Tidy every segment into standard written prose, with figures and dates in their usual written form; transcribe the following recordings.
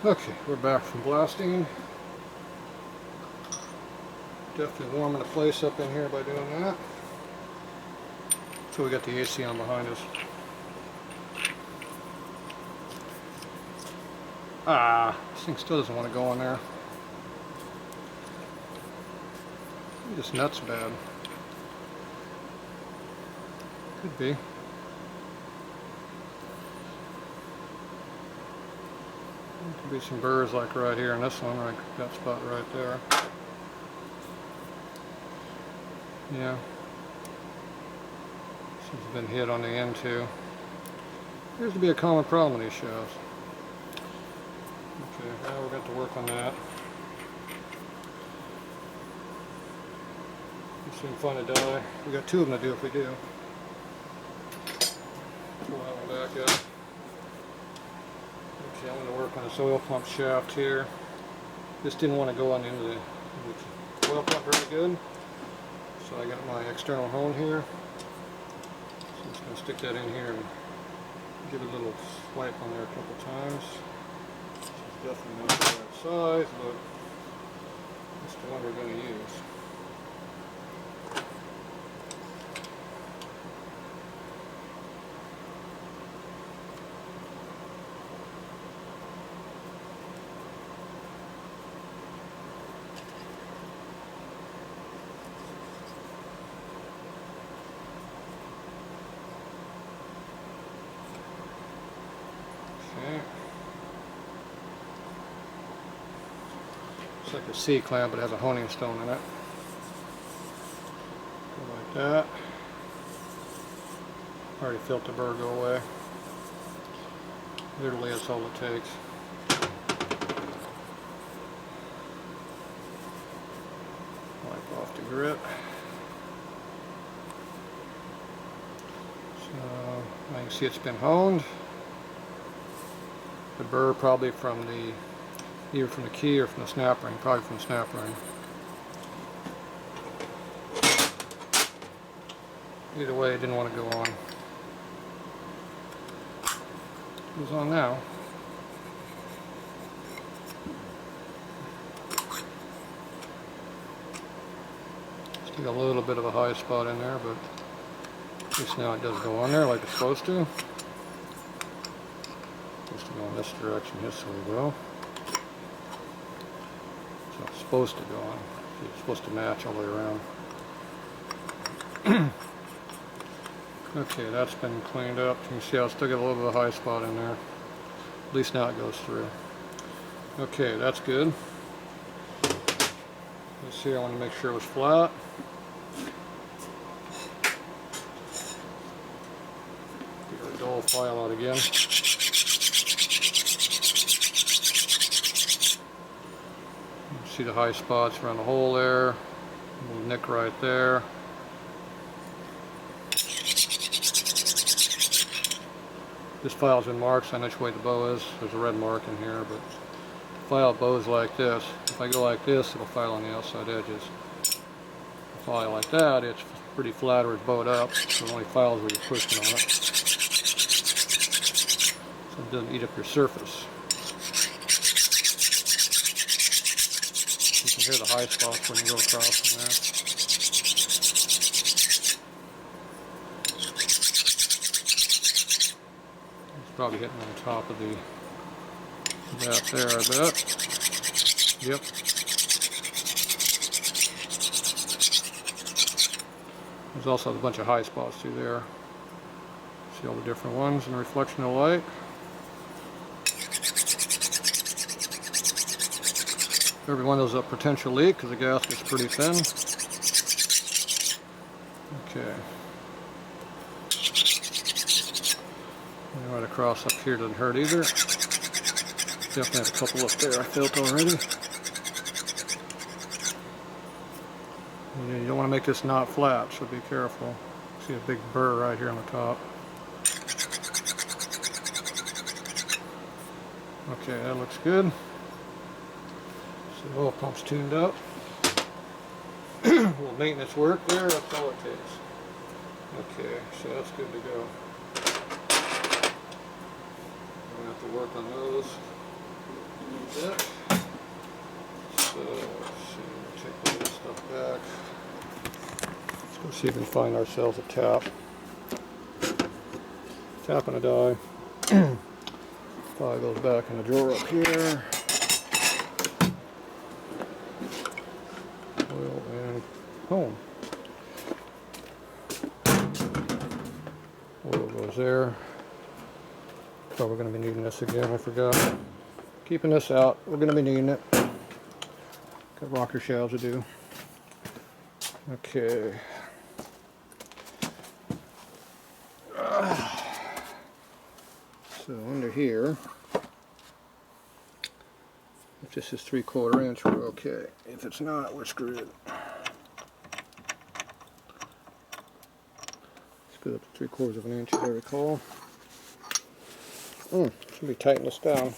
Okay, we're back from blasting. Definitely warming the place up in here by doing that. So we got the AC on behind us. This thing still doesn't want to go in there. This nut's bad. Could be. Could be some burrs like right here in this one, like that spot right there. Yeah. This has been hit on the end too. Appears to be a common problem with these shafts. Okay, now we've got to work on that. We'll soon find a die. We got two of them to do if we do. Pull that one back up. Okay, I'm going to work on this oil pump shaft here. This didn't want to go on the end of the oil pump very good. So I got my external hone here. So I'm just going to stick that in here and give it a little swipe on there a couple times. This is definitely not the right size, but that's the one we're going to use. Okay. It's like a C-clamp, but it has a honing stone in it. Go like that. Already felt the burr go away. Literally, that's all it takes. Wipe off the grit. So now you can see it's been honed. The burr probably from the, either from the key or from the snap ring, probably from the snap ring. Either way, it didn't want to go on. It goes on now. Still got a little bit of a high spot in there, but at least now it does go on there like it's supposed to. Supposed to go in this direction, yes, so we go. So it's supposed to go on. It's supposed to match all the way around. Okay, that's been cleaned up. You can see I still got a little bit of a high spot in there. At least now it goes through. Okay, that's good. Let's see, I want to make sure it was flat. Get our dull file out again. See the high spots around the hole there. A little nick right there. This file's been marked, so I know which way the bow is. There's a red mark in here, but the file bows like this. If I go like this, it'll file on the outside edges. If I file like that, it's pretty flat or it's bowed up, so it only files where you're pushing on it. So it doesn't eat up your surface. You can hear the high spots when you go across from there. Probably hitting on top of that there, I bet. Yep. There's also a bunch of high spots through there. See all the different ones in the reflection of light. Every one of those is a potential leak because the gasket's pretty thin. Okay. Right across up here doesn't hurt either. Definitely have a couple up there I felt already. And you don't want to make this knot flat, so be careful. See a big burr right here on the top. Okay, that looks good. So the oil pump's tuned up. A little maintenance work there, that's all it takes. Okay, so that's good to go. Have to work on those. See if we can find ourselves a tap. Tap and a die. File goes back in the drawer up here. Oil and home. Oil goes there. So we're going to be needing this again, I forgot. Keeping this out, we're going to be needing it. Got rocker shafts to do. Okay. So under here, if this is 3/4 inch, we're okay. If it's not, we're screwed. Let's go up to 3/4 of an inch, as I recall. Should be tighten this down.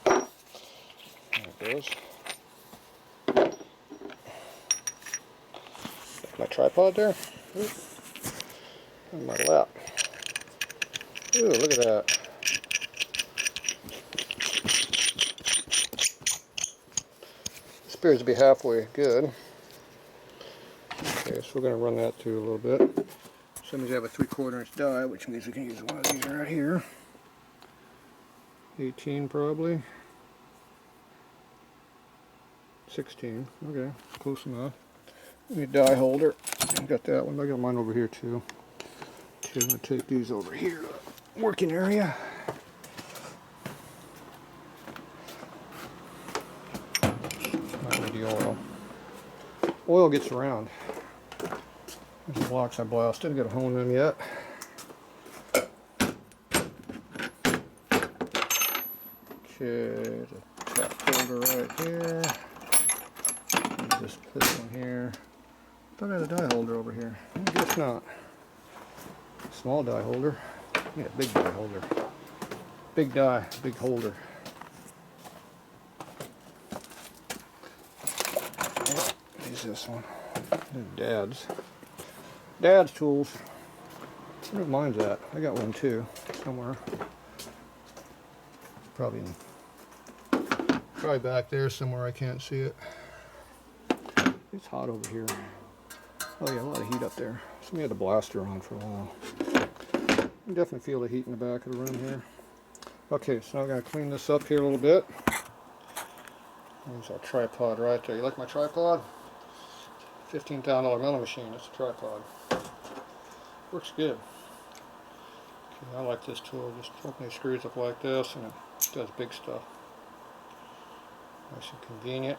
There it goes. My tripod there. On my lap. Ooh, look at that. This appears to be halfway good. Okay, so we're going to run that through a little bit. Some of these have a 3/4 inch die, which means we can use one of these right here. 18 probably. 16. Okay, close enough. Need a die holder. I got that one. I got mine over here too. Okay, I'm going to take these over here to the working area. Might need the oil. Oil gets around. There's the blocks I blasted. Got a hole in them yet. Okay, the tap holder right here. This one here. I thought I had a die holder over here. I guess not. Small die holder. Yeah, big die holder. Big die, big holder. Use this one. Dad's. Dad's tools. I wonder if mine's at. I got one too, somewhere. Probably back there somewhere. I can't see it. It's hot over here. Oh yeah, a lot of heat up there. Somebody had the blaster on for a while. You can definitely feel the heat in the back of the room here. Okay, so I'm going to clean this up here a little bit. There's our tripod right there. You like my tripod? $15,000 milling machine. It's a tripod. Works good. Okay, I like this tool. Just open these screws up like this and it does big stuff. Nice and convenient.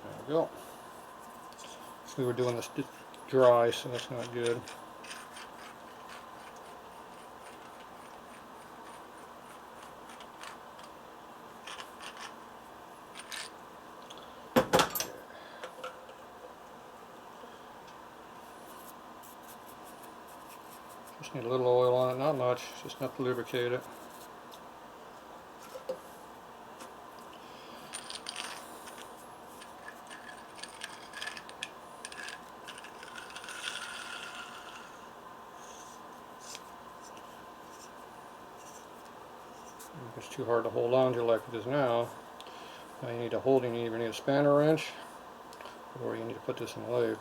There we go. We were doing this dry, so that's not good. Just need a little oil on it, not much, just enough to lubricate it. If it's too hard to hold on to like it is now, now you need a holding, you either need a spanner wrench or you need to put this in a lathe.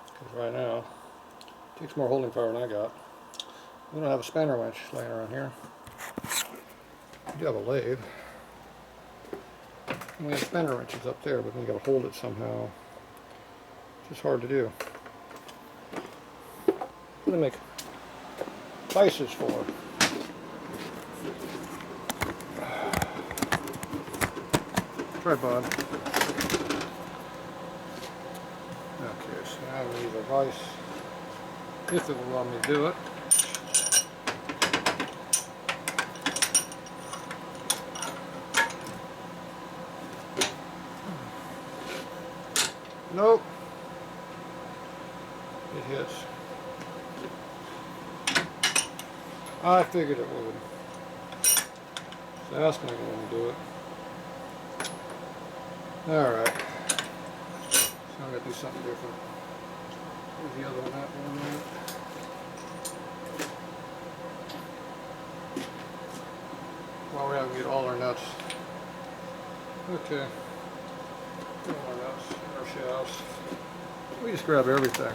Because right now, it takes more holding power than I got. We don't have a spanner wrench laying around here. We do have a lathe. And we have spanner wrenches up there, but we got to hold it somehow. It's just hard to do. What do they make vices for? Tripod. Okay, so now we need a vise, if it will allow me to do it. Nope. It hits. I figured it would. So that's not going to do it. Alright. So I'm going to do something different. Where's the other one at? One minute. Well, we have to get all our nuts. Okay. All our nuts, our shafts. We just grab everything.